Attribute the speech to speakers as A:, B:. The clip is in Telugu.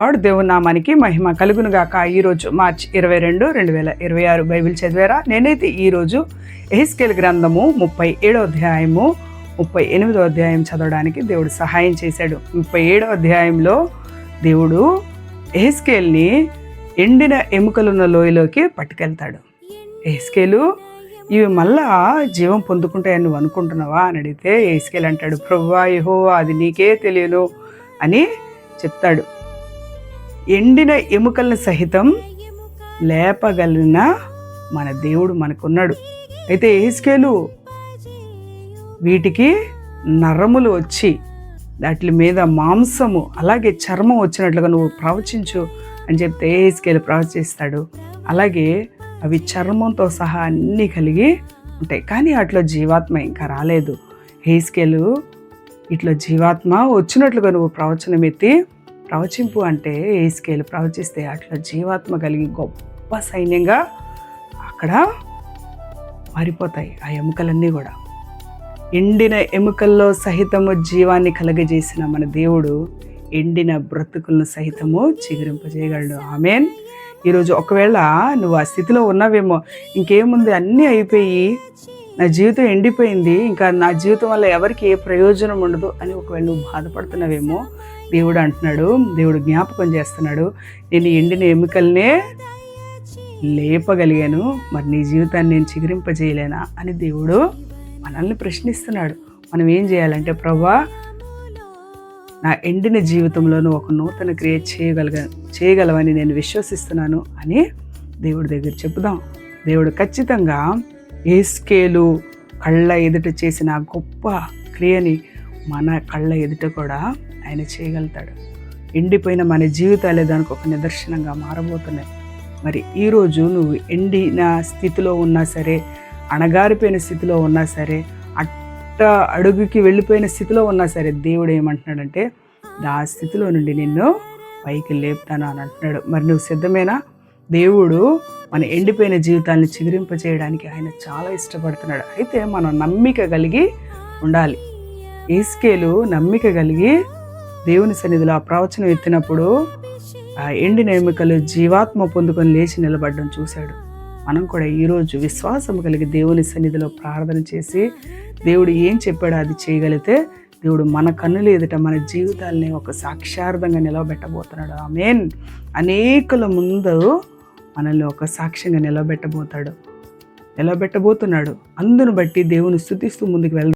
A: వాడు దేవుని నామానికి మహిమ కలుగును గాక. ఈరోజు మార్చి 22, 2026 బైబిల్ చదివారా? నేనైతే ఈరోజు యెహెజ్కేలు గ్రంథము 37వ అధ్యాయము 38వ అధ్యాయం చదవడానికి దేవుడు సహాయం చేశాడు. 37వ అధ్యాయంలో దేవుడు యెహెజ్కేలుని ఎండిన ఎముకలున్న లోయలోకి పట్టుకెళ్తాడు. యెహెజ్కేలు, ఇవి మళ్ళా జీవం పొందుకుంటాయని నువ్వు అనుకుంటున్నావా అని అడిగితే యెహెజ్కేలు అంటాడు, ప్రభువా యెహోవా, అది నీకే తెలియను అని చెప్తాడు. ఎండిన ఎముకలను సహితం లేపగలిగిన మన దేవుడు మనకున్నాడు. అయితే యెహెజ్కేలు వీటికి నరములు వచ్చి వాటి మీద మాంసము అలాగే చర్మం వచ్చినట్లుగా నువ్వు ప్రవచించు అని చెప్తే యెహెజ్కేలు ప్రవచిస్తాడు. అలాగే అవి చర్మంతో సహా అన్నీ కలిగి ఉంటాయి, కానీ అట్లా జీవాత్మ ఇంకా రాలేదు. యెహెజ్కేలు, ఇట్లా జీవాత్మ వచ్చినట్లుగా నువ్వు ప్రవచనం ఎత్తి ప్రవచింపు అంటే యెహెజ్కేలు ప్రవచిస్తే అట్లా జీవాత్మ కలిగి గొప్ప సైన్యంగా అక్కడ మారిపోతాయి ఆ ఎముకలన్నీ కూడా. ఎండిన ఎముకల్లో సహితము జీవాన్ని కలగజేసిన మన దేవుడు ఎండిన బ్రతుకులను సహితము చిగురింపజేయగలడు. ఆమేన్. ఈరోజు ఒకవేళ నువ్వు ఆ స్థితిలో ఉన్నావేమో, ఇంకేముంది అన్నీ అయిపోయి నా జీవితం ఎండిపోయింది, ఇంకా నా జీవితం వల్ల ఎవరికి ఏ ప్రయోజనం ఉండదు అని ఒకవేళ నువ్వు బాధపడుతున్నావేమో, దేవుడు అంటున్నాడు, దేవుడు జ్ఞాపకం చేస్తున్నాడు, నేను ఎండిన ఎముకలనే లేపగలిగాను, మరి నీ జీవితాన్ని నేను చిగురింపజేయలేనా అని దేవుడు మనల్ని ప్రశ్నిస్తున్నాడు. మనం ఏం చేయాలంటే, ప్రభువా నా ఎండిన జీవితంలోనూ ఒక నూతన క్రియ చేయగలవని నేను విశ్వసిస్తున్నాను అని దేవుడి దగ్గర చెప్పుదాం. దేవుడు ఖచ్చితంగా యెహెజ్కేలు కళ్ళ ఎదుట చేసిన గొప్ప క్రియని మన కళ్ళ ఎదుట కూడా ఆయన చేయగలుగుతాడు. ఎండిపోయిన మన జీవితాలే దానికి ఒక నిదర్శనంగా మారబోతున్నాయి. మరి ఈరోజు నువ్వు ఎండిన స్థితిలో ఉన్నా సరే, అణగారిపోయిన స్థితిలో ఉన్నా సరే, అడుగుకి వెళ్ళిపోయిన స్థితిలో ఉన్నా సరే, దేవుడు ఏమంటున్నాడంటే ఆ స్థితిలో నుండి నిన్ను పైకి లేపుతాను అని అంటున్నాడు. మరి నువ్వు సిద్ధమేనా? దేవుడు మన ఎండిపోయిన జీవితాన్ని చిగురింపజేయడానికి ఆయన చాలా ఇష్టపడుతున్నాడు. అయితే మనం నమ్మిక కలిగి ఉండాలి. యెహెజ్కేలు నమ్మిక కలిగి దేవుని సన్నిధిలో ఆ ప్రవచనం ఎత్తినప్పుడు ఆ ఎండిన ఎముకలు జీవాత్మ పొందుకొని లేచి నిలబడడం చూశాడు. మనం కూడా ఈరోజు విశ్వాసం కలిగి దేవుని సన్నిధిలో ప్రార్థన చేసి దేవుడు ఏం చెప్పాడో అది చేయగలిగితే దేవుడు మన కన్నుల ఎదుట మన జీవితాలని ఒక సాక్ష్యార్థంగా నిలవబెట్టబోతున్నాడు. ఆమేన్. అనేకుల ముందు మనల్ని ఒక సాక్ష్యంగా నిలబెట్టబోతున్నాడు. అందును బట్టి దేవుని స్తుతిస్తూ ముందుకు వెళ్దాం.